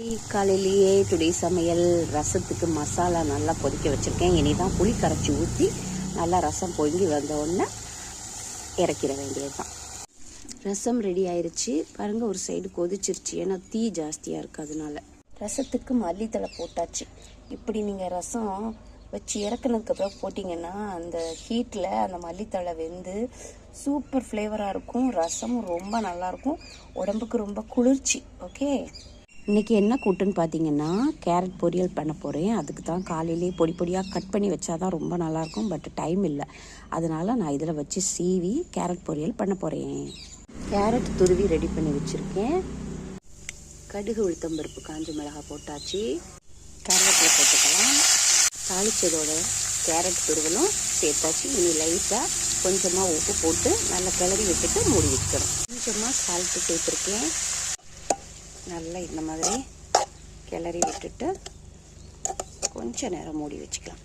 காலையிலேயே டுடே சமையல் ரசத்துக்கு மசாலா நல்லா கொதிக்க வச்சுருக்கேன். இனி தான் புளி கரைச்சி ஊற்றி நல்லா ரசம் பொங்கி வந்த உடனே இறக்கிற வேண்டியது தான். ரசம் ரெடி ஆயிடுச்சு பாருங்கள். ஒரு சைடு கொதிச்சிருச்சு, ஏன்னா தீ ஜாஸ்தியாக இருக்குது. அதனால ரசத்துக்கு மல்லித்தழை போட்டாச்சு. இப்படி நீங்கள் ரசம் வச்சு இறக்குனதுக்கப்புறம் போட்டிங்கன்னா அந்த ஹீட்டில் அந்த மல்லித்தழை வெந்து சூப்பர் ஃப்ளேவராக இருக்கும். ரசமும் ரொம்ப நல்லாயிருக்கும், உடம்புக்கு ரொம்ப குளிர்ச்சி. ஓகே, இன்றைக்கி என்ன கூட்டுன்னு பார்த்தீங்கன்னா கேரட் பொரியல் பண்ண போகிறேன். அதுக்கு தான் காலையிலே பொடி பொடியாக கட் பண்ணி வச்சா தான் ரொம்ப நல்லாயிருக்கும். பட் டைம் இல்லை, அதனால் நான் இதில் வச்சு சீவி கேரட் பொரியல் பண்ண போகிறேன். கேரட் துருவி ரெடி பண்ணி வச்சுருக்கேன். கடுகு உளுத்தம்பருப்பு காஞ்ச மிளகாய் போட்டாச்சு. கருவேப்பிலை போட்டுக்கலாம். தாளிச்சதோட கேரட் துருவலும் சேர்த்தாச்சு. இனி லைட்டாக கொஞ்சமாக உப்பு போட்டு நல்லா கிளறி விட்டுட்டு மூடி வச்சுக்கணும். கொஞ்சமாக சால்ட்டு சேர்த்துருக்கேன். நல்லா இந்த மாதிரி கிளறி விட்டுட்டு கொஞ்ச நேரம் மூடி வச்சுக்கலாம்.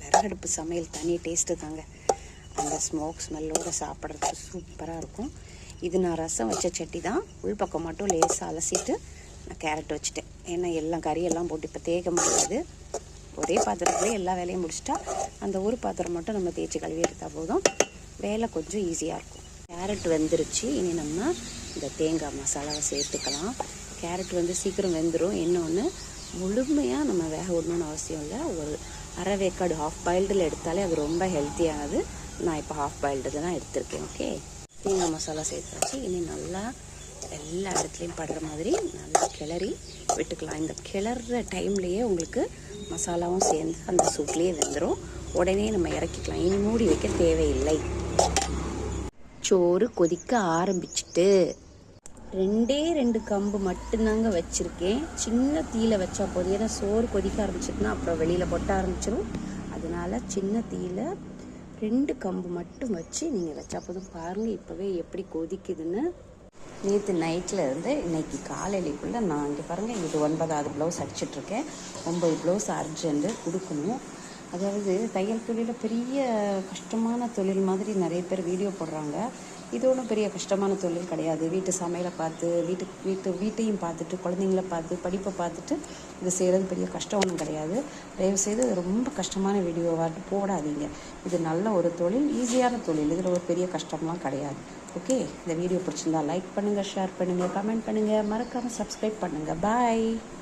விறகடுப்பு சமையல் தனி டேஸ்ட்டு தாங்க. அந்த ஸ்மோக் ஸ்மெல்லோடு சாப்பிட்றதுக்கு சூப்பராக இருக்கும். இது நான் ரசம் வச்ச சட்டி தான். உள்பக்கம் மட்டும் லேசாக அலசிட்டு நான் கேரட் வச்சுட்டேன். ஏன்னா எல்லாம் கறியெல்லாம் போட்டு இப்போ தேய்க்க முடியாது. ஒரே பாத்திரத்துலேயே எல்லா வேலையும் முடிச்சிட்டா அந்த ஒரு பாத்திரம் மட்டும் நம்ம தேய்ச்சி கழுவி எடுத்தால் போதும். வேலை கொஞ்சம் ஈஸியாக இருக்கும். கேரட் வெந்துருச்சு. இனி நம்ம இந்த தேங்காய் மசாலாவை சேர்த்துக்கலாம். கேரட் சீக்கிரம் வெந்துடும். இன்னொன்று முழுமையாக நம்ம வேக விடணும்னு அவசியம் இல்லை. ஒரு அரை வேக்காடு ஹாஃப் பாயில்டில் எடுத்தாலே அது ரொம்ப ஹெல்த்தியானது. நான் இப்போ ஹாஃப் பாயில்டு தான் எடுத்திருக்கேன். ஓகே, தேங்காய் மசாலா சேர்த்தாச்சு. இனி நல்லா எல்லா இடத்துலையும் படுற மாதிரி நல்லா கிளறி விட்டுக்கலாம். இந்த கிளற டைம்லேயே உங்களுக்கு மசாலாவும் சேர்ந்து அந்த சூட்லேயே வெந்துடும். உடனே நம்ம இறக்கிக்கலாம். இனி மூடி வைக்க தேவையில்லை. சோறு கொதிக்க ஆரம்பிச்சுட்டு 2 கம்பு மட்டும்தாங்க வச்சுருக்கேன். சின்ன தீயில வச்சா போதும். ஏன்னா சோறு கொதிக்க ஆரம்பிச்சிட்டுனா அப்புறம் வெளியில் கொட்ட ஆரம்பிச்சிடும். அதனால சின்ன தீயில 2 கம்பு மட்டும் வச்சு நீங்கள் வச்சா போதும். பாருங்கள் இப்போவே எப்படி கொதிக்குதுன்னு. நேற்று நைட்டில் இருந்து இன்னைக்கு காலையிலேக்குள்ளே நான் இங்கே பாருங்கள், இது 9வது ப்ளவுஸ் அடிச்சிட்ருக்கேன். 9 ப்ளவுஸ் அர்ஜென்ட்டு கொடுக்கணும். அதாவது தையல் தொழிலில் பெரிய கஷ்டமான தொழில் மாதிரி நிறைய பேர் வீடியோ போடுறாங்க. இது ஒன்றும் பெரிய கஷ்டமான தொழில் கிடையாது. வீட்டு சமையலை பார்த்து வீட்டையும் பார்த்துட்டு குழந்தைங்கள பார்த்து படிப்பை பார்த்துட்டு இது செய்கிறது பெரிய கஷ்டம் ஒன்றும் கிடையாது. தயவுசெய்து ரொம்ப கஷ்டமான வீடியோவாட்டு போடாதீங்க. இது நல்ல ஒரு தொழில், ஈஸியான தொழில். இதில் ஒரு பெரிய கஷ்டம்லாம் கிடையாது. ஓகே, இந்த வீடியோ பிடிச்சிருந்தா லைக் பண்ணுங்கள், ஷேர் பண்ணுங்கள், கமெண்ட் பண்ணுங்கள், மறக்காமல் சப்ஸ்கிரைப் பண்ணுங்கள். பாய்.